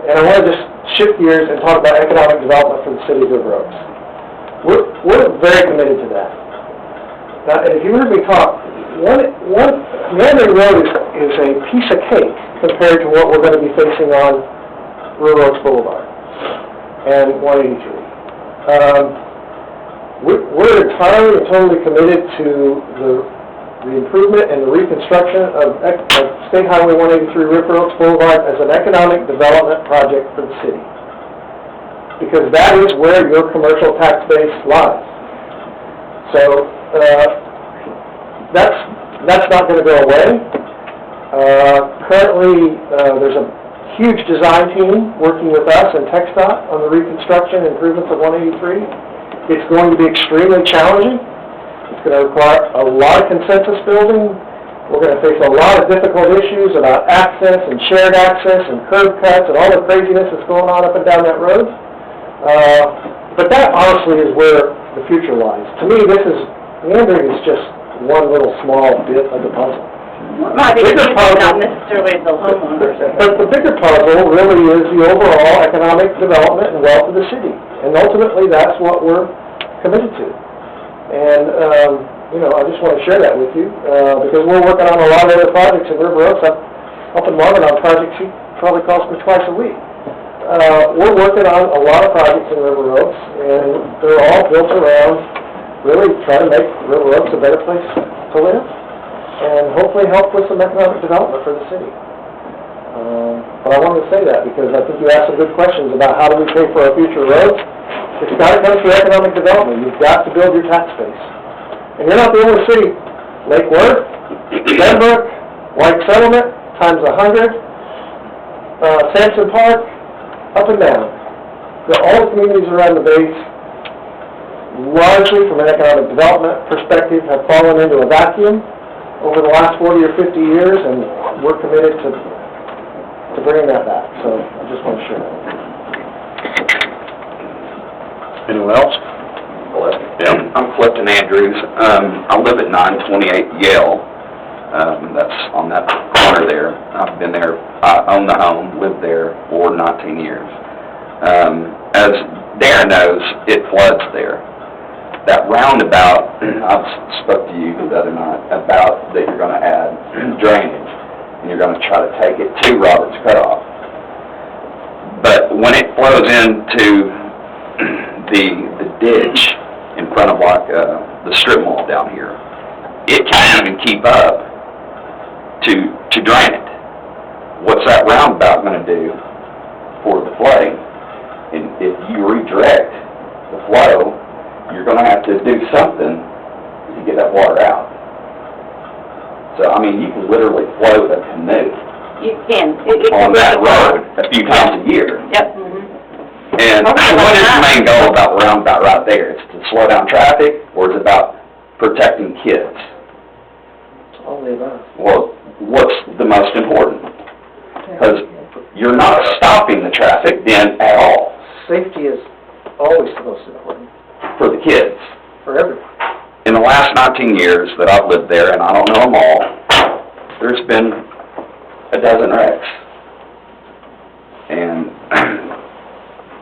and I want to just shift gears and talk about economic development for the city of River Oaks. We're very committed to that. Now, if you heard me talk, Meandering Road is a piece of cake compared to what we're going to be facing on River Oaks Boulevard and 183. We're entirely and totally committed to the improvement and the reconstruction of State Highway 183 River Oaks Boulevard as an economic development project for the city, because that is where your commercial tax base lies. So that's not going to go away. Currently, there's a huge design team working with us and TxDOT on the reconstruction and improvements of 183. It's going to be extremely challenging. It's going to require a lot of consensus building. We're going to face a lot of difficult issues about access and shared access and curb cuts and all the craziness that's going on up and down that road. But that honestly is where the future lies. To me, meandering is just one little small bit of the puzzle. Not necessarily the homeowners. But the bigger puzzle really is the overall economic development and wealth of the city. And ultimately, that's what we're committed to. And, I just want to share that with you, because we're working on a lot of other projects in River Oaks. I'm helping Marvin on projects he probably calls me twice a week. We're working on a lot of projects in River Oaks, and they're all built around really trying to make River Oaks a better place to live, and hopefully help with some economic development for the city. But I wanted to say that because I think you asked some good questions about how do we pay for our future roads. It's got to come through economic development. You've got to build your tax base. And you're not the only city. Lake Worth, Denver, White Settlement, times 100, Sampson Park, up and down. All the communities around the base, largely from an economic development perspective, have fallen into a vacuum over the last 40 or 50 years, and we're committed to bringing that back. So I just want to share that. Anyone else? Yeah, I'm Clifton Andrews. I live at 928 Yale. That's on that corner there. I've been there. I own the home, lived there for 19 years. As Darren knows, it floods there. That roundabout, I spoke to you the other night about that you're going to add drainage, and you're going to try to take it to Roberts Cutoff. But when it flows into the ditch in front of the strip mall down here, it can't even keep up to drain it. What's that roundabout going to do for the flooding? And if you redirect the flow, you're going to have to do something to get that water out. So, I mean, you can literally float a canoe on that road a few times a year. Yep. And what is the main goal about the roundabout right there? It's to slow down traffic, or is it about protecting kids? All the above. Well, what's the most important? Because you're not stopping the traffic then at all. Safety is always the most important. For the kids. For everyone. In the last 19 years that I've lived there, and I don't know them all, there's been a dozen wrecks. And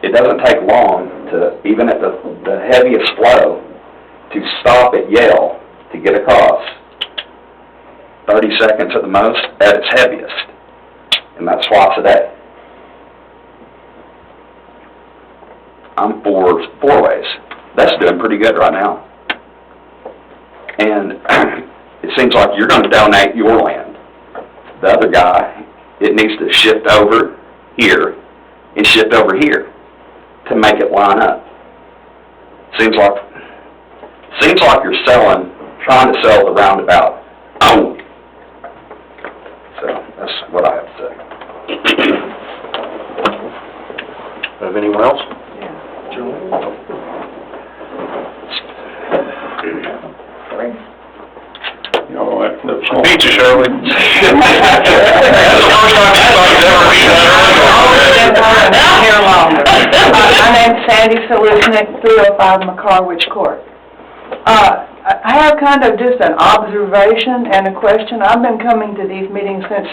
it doesn't take long to, even at the heaviest flow, to stop at Yale to get across. 30 seconds at the most at its heaviest. And that's twice a day. I'm four ways. That's doing pretty good right now. And it seems like you're going to donate your land. The other guy, it needs to shift over here and shift over here to make it line up. Seems like you're trying to sell the roundabout only. So that's what I have to say. Have anyone else? Beat you, Shirley. My name's Sandy Solusnik, 305 McCarwich Court. I have kind of just an observation and a question. I've been coming to these meetings since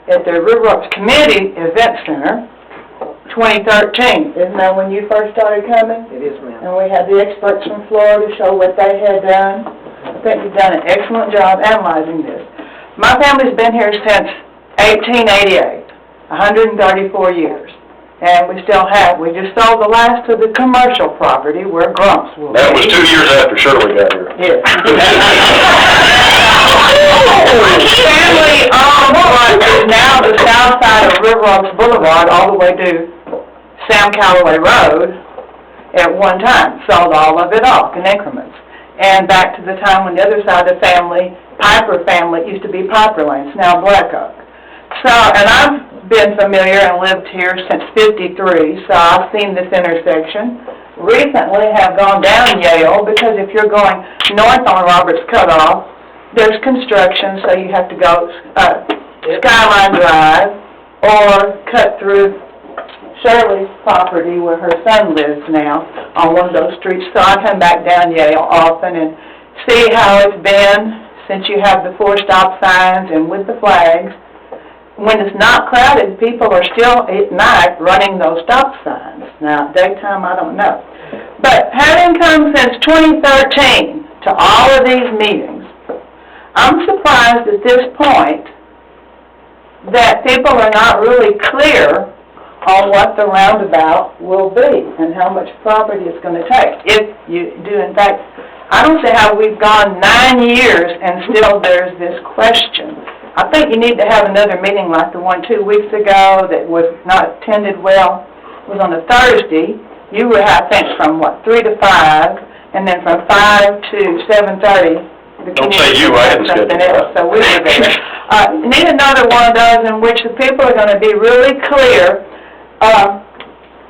at the River Oaks Committee Event Center, 2013. Isn't that when you first started coming? It is, ma'am. And we had the experts from Florida show what they had done. I think you've done an excellent job analyzing this. My family's been here since 1888, 134 years. And we still have. We just sold the last of the commercial property where Grumps will be. That was 2 years after Shirley got here. Yes. Family owned what is now the south side of River Oaks Boulevard, all the way to Sam Calloway Road, at one time. Sold all of it off in increments. And back to the time when the other side of the family, Piper family, used to be Piper Lane, it's now Black Oak. So, and I've been familiar and lived here since '53, so I've seen this intersection. Recently have gone down Yale, because if you're going north on Roberts Cutoff, there's construction, so you have to go Skyline Drive, or cut through Shirley's property where her son lives now, on one of those streets. So I come back down Yale often and see how it's been since you have the 4 stop signs and with the flags. When it's not crowded, people are still at night running those stop signs. Now, daytime, I don't know. But having come since 2013 to all of these meetings, I'm surprised at this point that people are not really clear on what the roundabout will be and how much property it's going to take. If you do, in fact, I don't see how we've gone 9 years and still there's this question. I think you need to have another meeting like the one 2 weeks ago that was not attended well. It was on a Thursday. You were, I think, from, 3 to 5, and then from 5 to 7:30. Don't say you, I hadn't scheduled that. So we were there. Need another one of those in which the people are going to be really clear.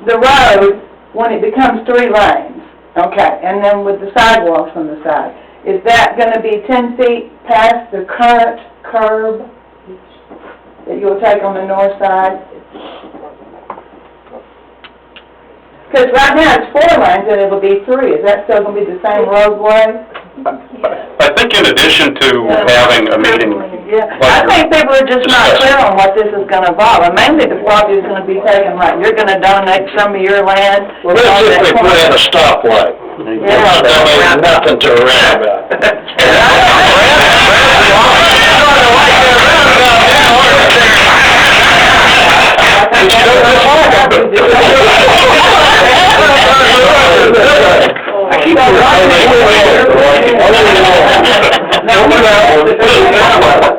The road, when it becomes 3 lanes, okay, and then with the sidewalks on the side, is that going to be 10 feet past the current curb that you'll take on the north side? Because right now it's 4 lanes and it'll be 3. Is that still going to be the same roadway? I think in addition to having a meeting, Yeah, I think people are just not clear on what this is going to involve. And mainly the property is going to be taken, like, you're going to donate some of your land. Well, let's simply put in a stoplight. Yeah. There's nothing to rant about.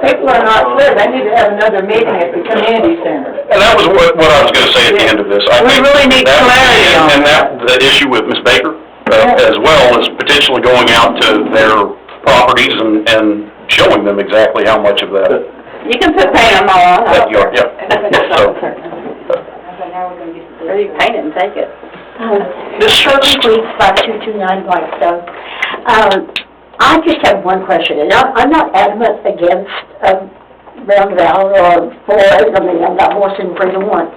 People are not clear. They need to have another meeting at the community center. and that was what I was going to say at the end of this. I We think really need that- clarity on And that, the issue with Ms. Baker, as well as potentially going out to their properties and showing them exactly how much of that. You can put paint on all That you are, yeah. So, Or you paint it and take it. Shirley Queens, 5229 Blackstone. I just have one question, and I'm not adamant against roundabout or for it. I mean, I'm not more than 3 to 1.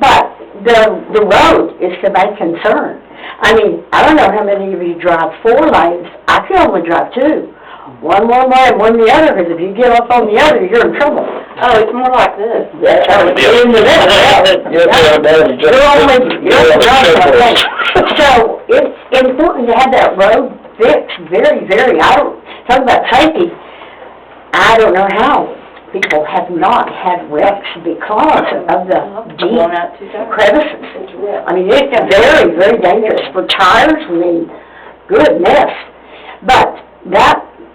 But the road is the main concern. I mean, I don't know how many of you drive 4 lanes. I can only drive 2. One one way and one the other, because if you get off on the other, you're in trouble. Oh, it's more like this. That's how it's in the middle. You're only driving one way. So it's important to have that road fixed very, very, talk about safety. I don't know how people have not had wrecks because of the deep crevices. I mean, it's very, very dangerous for tires. I mean, goodness. But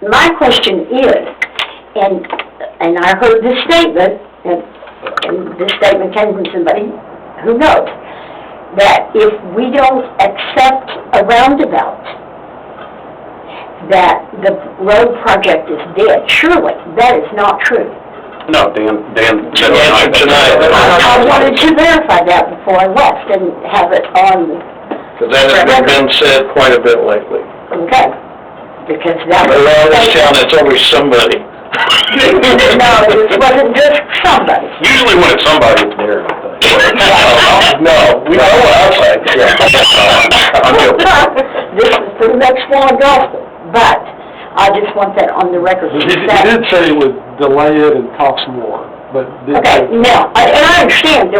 my question is, and I heard this statement, and this statement came from somebody who knows, that if we don't accept a roundabout, that the road project is dead. Surely, that is not true. no, Dan said Tonight. I wanted to verify that before I left and have it on, Because that has been said quite a bit lately. okay, because that was... Around this town, it's always somebody. No, it wasn't just somebody. Usually when it's somebody, it's there. No, we know what I'm saying. I'm joking. This is pretty much full of gospel, but I just want that on the record. He did say he would delay it and talk some more, but... Okay, now, and I understand,